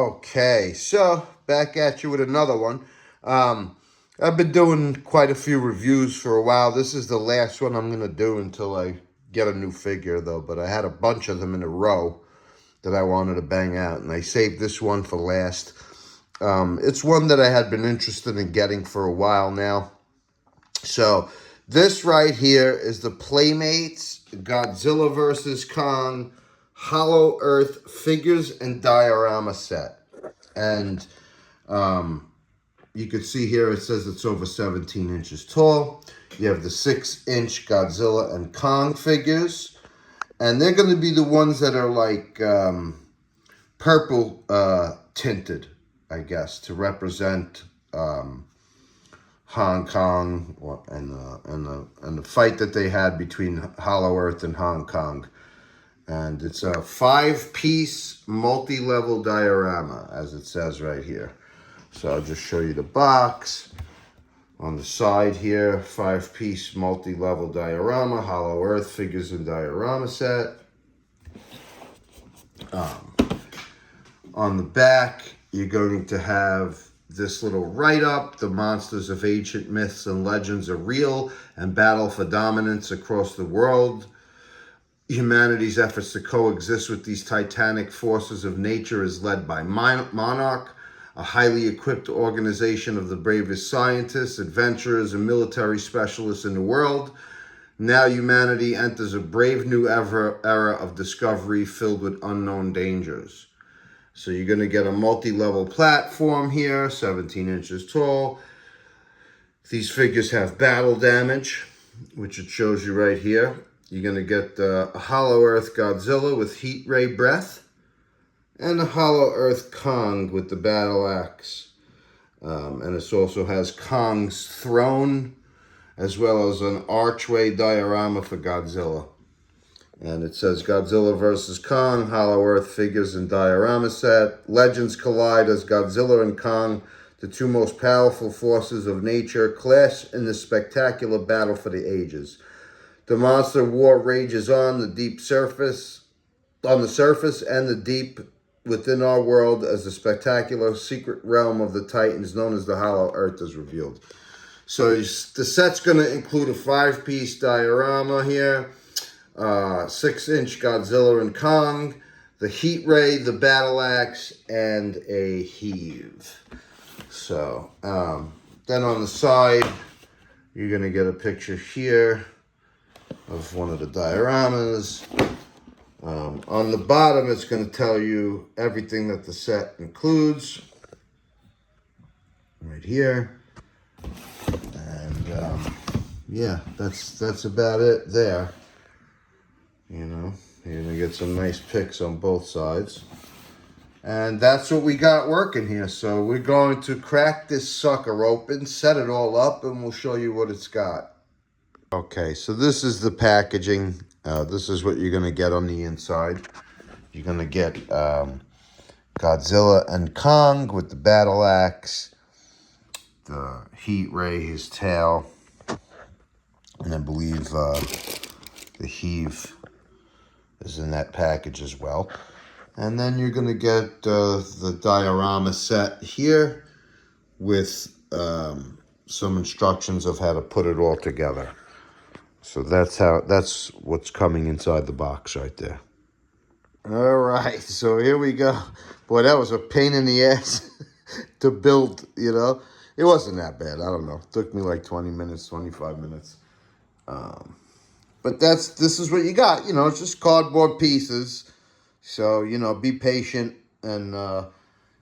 Okay, so back at you with another one. I've been doing quite a few reviews for a while. This is the last one I'm going to do until I get a new figure, though. But I had a bunch of them in a row that I wanted to bang out, and I saved this one for last. It's one that I had been interested in getting for a while now. So this right here is the Playmates Godzilla vs. Kong Hollow Earth figures and diorama set. And you can see here it says it's over 17 inches tall. You have the 6-inch Godzilla and Kong figures. And they're going to be the ones that are like purple tinted, I guess, to represent Hong Kong and the fight that they had between Hollow Earth and Hong Kong. And it's a 5-piece multi-level diorama, as it says right here. So I'll just show you the box. On the side here, 5-piece multi-level diorama, Hollow Earth figures and diorama set. On the back, you're going to have this little write-up. The monsters of ancient myths and legends are real and battle for dominance across the world. Humanity's efforts to coexist with these titanic forces of nature is led by Monarch, a highly equipped organization of the bravest scientists, adventurers, and military specialists in the world. Now humanity enters a brave new era of discovery filled with unknown dangers. So you're going to get a multi-level platform here, 17 inches tall. These figures have battle damage, which it shows you right here. You're going to get a Hollow Earth Godzilla with heat ray breath and a Hollow Earth Kong with the battle axe. And it also has Kong's throne as well as an archway diorama for Godzilla. And it says Godzilla vs. Kong, Hollow Earth figures and diorama set. Legends collide as Godzilla and Kong, the two most powerful forces of nature, clash in the spectacular battle for the ages. The monster war rages on the surface and the deep within our world as the spectacular secret realm of the Titans known as the Hollow Earth is revealed. So the set's going to include a 5-piece diorama here, 6-inch Godzilla and Kong, the heat ray, the battle axe, and a heave. So then on the side, you're going to get a picture here of one of the dioramas. On the bottom, it's going to tell you everything that the set includes. Right here. And yeah, that's about it there. You know, you're going to get some nice pics on both sides. And that's what we got working here. So we're going to crack this sucker open, set it all up, and we'll show you what it's got. Okay, so this is the packaging. This is what you're going to get on the inside. You're going to get Godzilla and Kong with the battle axe, the heat ray, his tail, and I believe the heave is in that package as well. And then you're going to get the diorama set here with some instructions of how to put it all together. So that's what's coming inside the box right there. All right, so here we go. Boy, that was a pain in the ass to build, you know. It wasn't that bad. I don't know. It took me like 20 minutes, 25 minutes. But this is what you got. You know, it's just cardboard pieces. So, you know, be patient and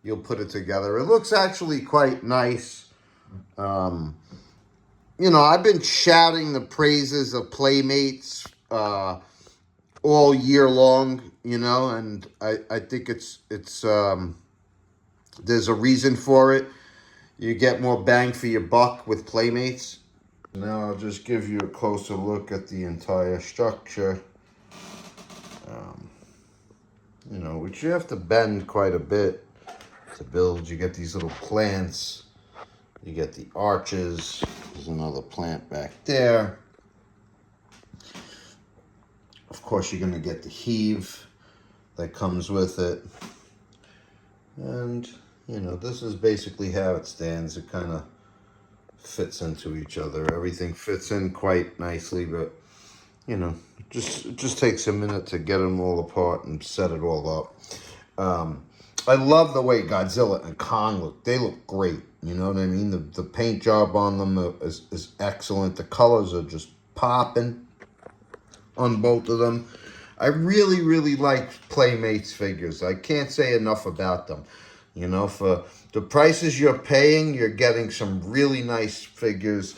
you'll put it together. It looks actually quite nice. You know, I've been shouting the praises of Playmates all year long, you know, and I think it's there's a reason for it. You get more bang for your buck with Playmates. Now I'll just give you a closer look at the entire structure. You know, which you have to bend quite a bit to build. You get these little plants. You get the arches. There's another plant back there. Of course, you're going to get the heave that comes with it. And, you know, this is basically how it stands. It kind of fits into each other. Everything fits in quite nicely, but, you know, it just takes a minute to get them all apart and set it all up. I love the way Godzilla and Kong look. They look great. You know what I mean? The paint job on them is excellent. The colors are just popping on both of them. I really, really like Playmates figures. I can't say enough about them. You know, for the prices you're paying, you're getting some really nice figures.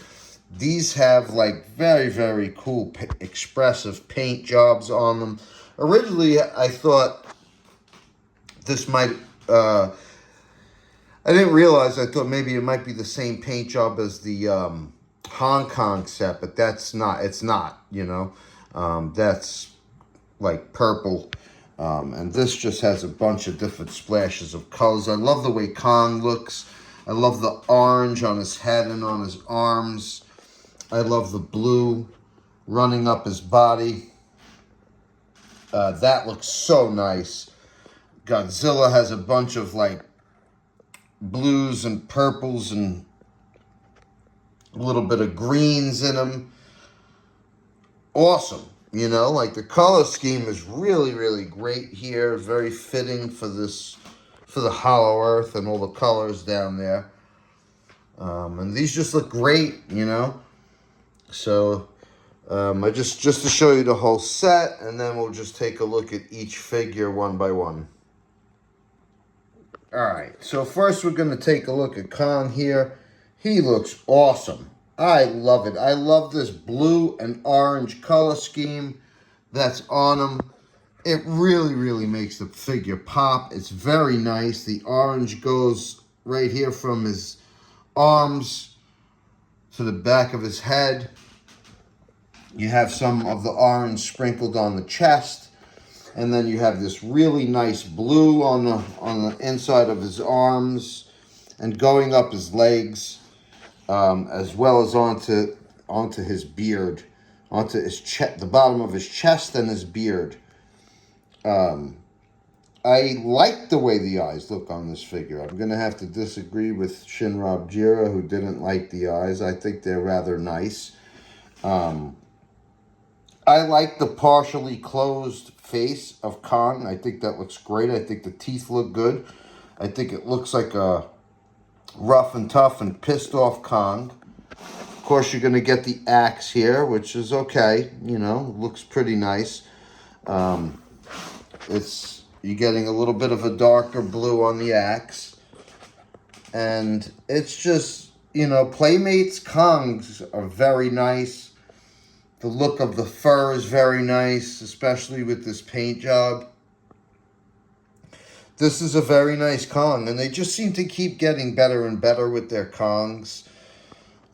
These have like very, very cool, expressive paint jobs on them. Originally, I thought this might, I didn't realize, I thought maybe it might be the same paint job as the Hong Kong set, but that's not, it's not, you know. That's like purple. And this just has a bunch of different splashes of colors. I love the way Kong looks. I love the orange on his head and on his arms. I love the blue running up his body. That looks so nice. Godzilla has a bunch of like blues and purples and a little bit of greens in them. Awesome. You know, like the color scheme is really, really great here. Very fitting for this, for the Hollow Earth and all the colors down there. And these just look great, you know. So I just to show you the whole set, and then we'll just take a look at each figure one by one. All right, so first we're going to take a look at Kong here. He looks awesome. I love it. I love this blue and orange color scheme that's on him. It really, really makes the figure pop. It's very nice. The orange goes right here from his arms to the back of his head. You have some of the orange sprinkled on the chest. And then you have this really nice blue on the inside of his arms and going up his legs, as well as onto his beard, onto his chest, the bottom of his chest and his beard. I like the way the eyes look on this figure. I'm going to have to disagree with Shinra Jira, who didn't like the eyes. I think they're rather nice. I like the partially closed face of Kong. I think that looks great. I think the teeth look good. I think it looks like a rough and tough and pissed off Kong. Of course, you're going to get the axe here, which is okay. You know, looks pretty nice. You're getting a little bit of a darker blue on the axe. And it's just, you know, Playmates Kongs are very nice. The look of the fur is very nice, especially with this paint job. This is a very nice Kong, and they just seem to keep getting better and better with their Kongs.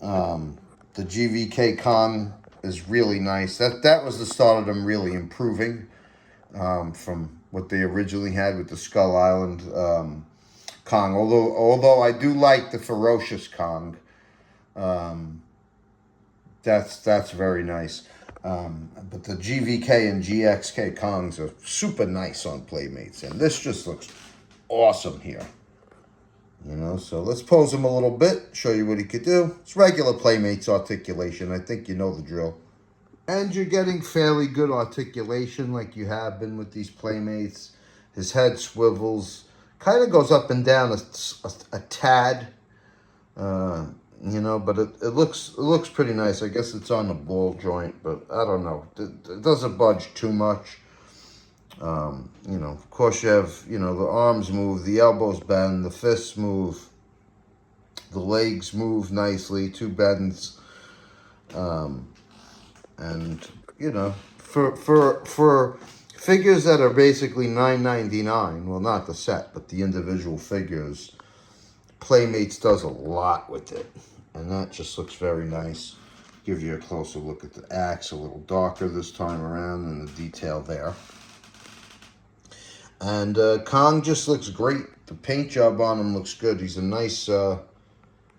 The GVK Kong is really nice. That was the start of them really improving from what they originally had with the Skull Island Kong. Although I do like the Ferocious Kong. That's very nice. But the GVK and GXK Kongs are super nice on Playmates. And this just looks awesome here. You know, so let's pose him a little bit, show you what he could do. It's regular Playmates articulation. I think you know the drill. And you're getting fairly good articulation like you have been with these Playmates. His head swivels. Kind of goes up and down a tad. You know, but it looks pretty nice. I guess it's on the ball joint, but I don't know. It doesn't budge too much. You know, of course you have, you know, the arms move, the elbows bend, the fists move, the legs move nicely, two bends. And, you know, for figures that are basically $9.99, well, not the set, but the individual figures, Playmates does a lot with it, and that just looks very nice. Give you a closer look at the axe, a little darker this time around, and the detail there. And Kong just looks great. The paint job on him looks good. He's a nice,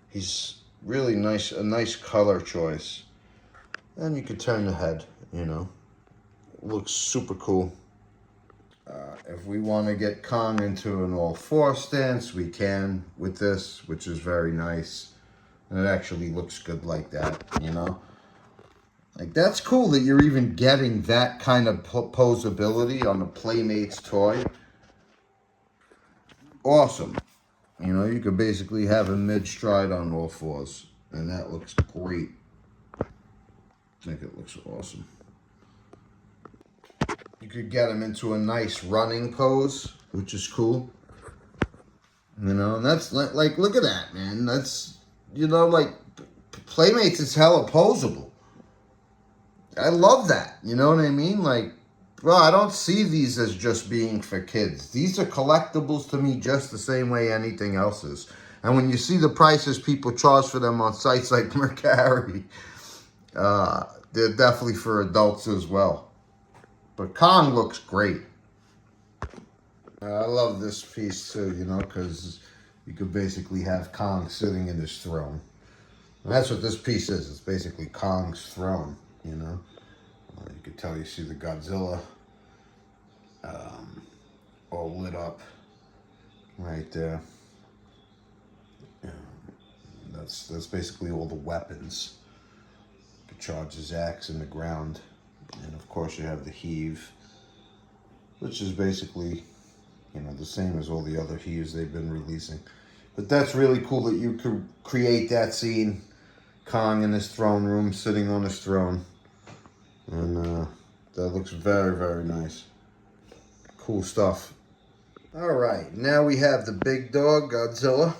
he's really nice, a nice color choice. And you could turn the head, you know. Looks super cool. If we want to get Kong into an all-four stance, we can with this, which is very nice. And it actually looks good like that, you know? Like, that's cool that you're even getting that kind of posability on a Playmates toy. Awesome. You know, you could basically have him mid-stride on all fours. And that looks great. I think it looks awesome. You could get him into a nice running pose, which is cool. You know, and that's like, look at that, man. That's, you know, like, Playmates is hella posable. I love that. You know what I mean? Like, well, I don't see these as just being for kids. These are collectibles to me just the same way anything else is. And when you see the prices people charge for them on sites like Mercari, they're definitely for adults as well. But Kong looks great. I love this piece too, you know, because you could basically have Kong sitting in his throne. And that's what this piece is. It's basically Kong's throne, you know. You can tell you see the Godzilla all lit up right there. Yeah. That's basically all the weapons. You can charge his axe in the ground. And of course you have the heave, which is basically, you know, the same as all the other heaves they've been releasing. But that's really cool that you could create that scene. Kong in his throne room, sitting on his throne. And that looks very, very nice. Cool stuff. All right, now we have the big dog, Godzilla.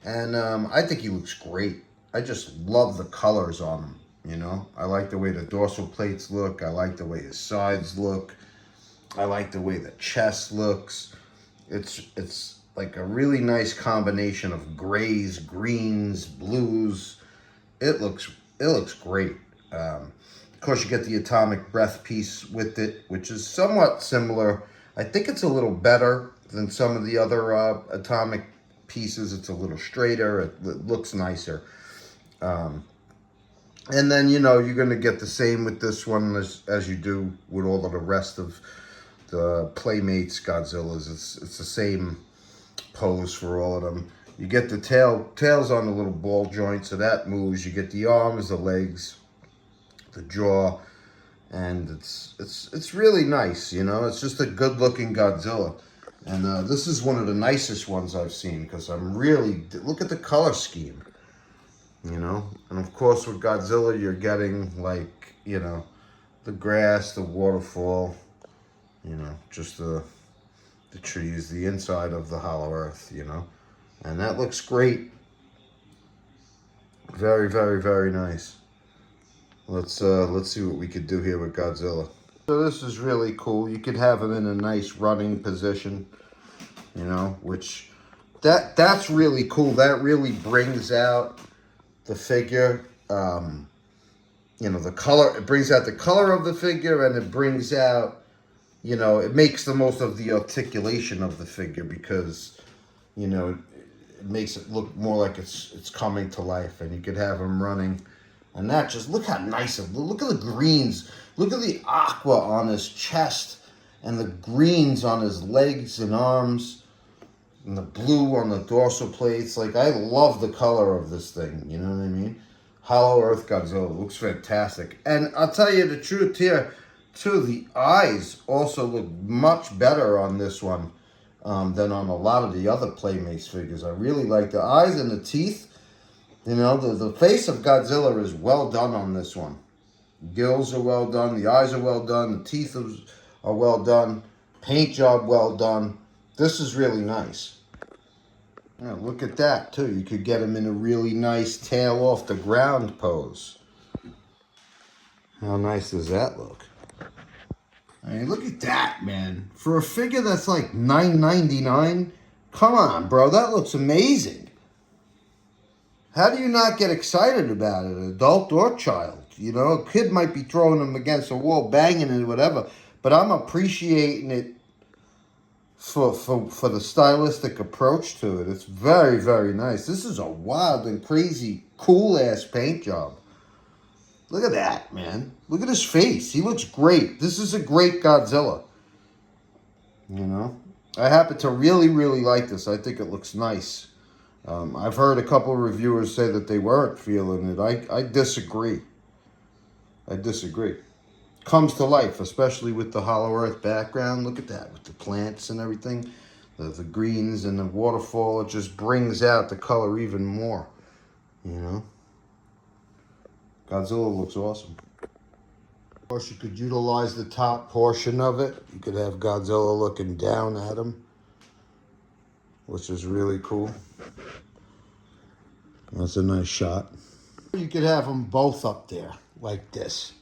And I think he looks great. I just love the colors on him, you know. I like the way the dorsal plates look. I like the way his sides look. I like the way the chest looks. It's like a really nice combination of grays, greens, blues. It looks great. Of course, you get the atomic breath piece with it, which is somewhat similar. I think it's a little better than some of the other atomic pieces. It's a little straighter. It looks nicer. And then, you know, you're going to get the same with this one as you do with all of the rest of the Playmates Godzillas. It's the same pose for all of them. You get the tails on the little ball joint, so that moves. You get the arms, the legs, the jaw, and it's really nice, you know. It's just a good-looking Godzilla. And this is one of the nicest ones I've seen, because look at the color scheme, you know. And of course with Godzilla you're getting, like, you know, the grass, the waterfall, you know, just the trees, the inside of the hollow earth, you know. And that looks great. Very, very, very nice. Let's see what we could do here with Godzilla. So this is really cool. You could have him in a nice running position, you know, which that's really cool. That really brings out the figure. You know, the color, it brings out the color of the figure, and it brings out, you know, it makes the most of the articulation of the figure, because, you know, it makes it look more like it's coming to life. And you could have him running, and that just, look how nice it, look at the greens, look at the aqua on his chest, and the greens on his legs and arms, and the blue on the dorsal plates. Like, I love the color of this thing, you know what I mean? Hollow Earth Godzilla looks fantastic. And I'll tell you the truth here, too, the eyes also look much better on this one than on a lot of the other Playmates figures. I really like the eyes and the teeth. You know, the face of Godzilla is well done on this one. Gills are well done, the eyes are well done, the teeth are well done, paint job well done. This is really nice. Yeah, look at that, too. You could get him in a really nice tail off the ground pose. How nice does that look? I mean, look at that, man. For a figure that's like $9.99, come on, bro. That looks amazing. How do you not get excited about it, adult or child? You know, a kid might be throwing them against a wall, banging it, whatever. But I'm appreciating it for the stylistic approach to it. It's very, very nice. This is a wild and crazy, cool-ass paint job. Look at that, man. Look at his face. He looks great. This is a great Godzilla. You know, I happen to really, really like this. I think it looks nice. I've heard a couple of reviewers say that they weren't feeling it. I disagree. I disagree. Comes to life, especially with the Hollow Earth background. Look at that, with the plants and everything. The greens and the waterfall, it just brings out the color even more. You know? Godzilla looks awesome. Of course, you could utilize the top portion of it. You could have Godzilla looking down at him, which is really cool. That's a nice shot. You could have them both up there like this,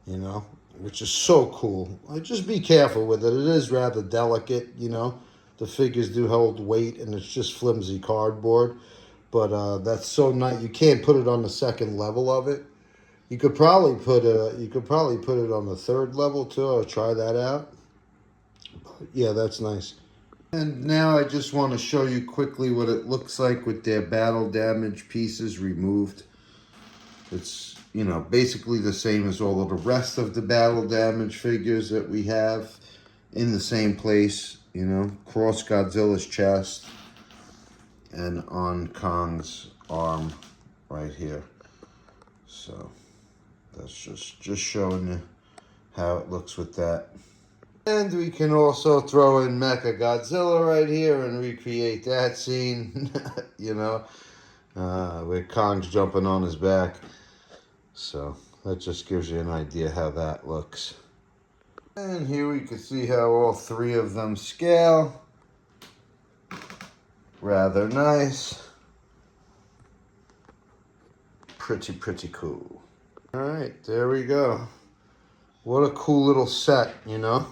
you know, which is so cool. Just be careful with it. It is rather delicate, you know. The figures do hold weight, and it's just flimsy cardboard. But that's so nice. You can't put it on the second level of it. You could probably put it on the third level too. I'll try that out. But yeah, that's nice. And now I just want to show you quickly what it looks like with their battle damage pieces removed. It's, you know, basically the same as all of the rest of the battle damage figures that we have in the same place, you know, across Godzilla's chest and on Kong's arm right here. So that's just showing you how it looks with that. And we can also throw in Mecha Godzilla right here and recreate that scene, you know, where Kong's jumping on his back. So that just gives you an idea how that looks. And here we can see how all three of them scale. Rather nice. Pretty cool. All right, there we go. What a cool little set, you know?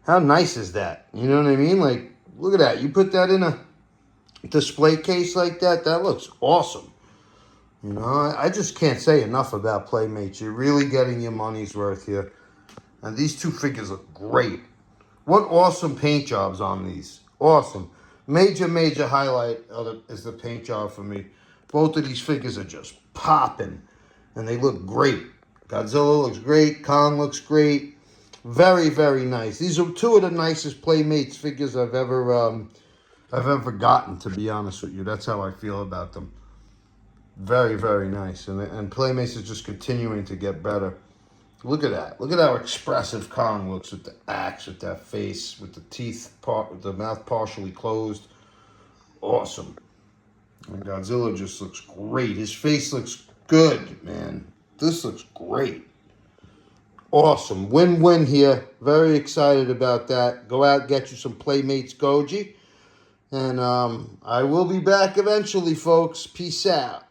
How nice is that? You know what I mean? Like, look at that. You put that in a display case like that, that looks awesome. You know, I just can't say enough about Playmates. You're really getting your money's worth here. And these two figures look great. What awesome paint jobs on these. Awesome. Major highlight is the paint job for me. Both of these figures are just popping. And they look great. Godzilla looks great. Kong looks great. Very nice. These are two of the nicest Playmates figures I've ever gotten, to be honest with you. That's how I feel about them. Very nice. And Playmates is just continuing to get better. Look at that. Look at how expressive Kong looks with the axe, with that face, with the teeth, with the mouth partially closed. Awesome. And Godzilla just looks great. His face looks good, man. This looks great. Awesome. Win-win here. Very excited about that. Go out, get you some Playmates Goji. And I will be back eventually, folks. Peace out.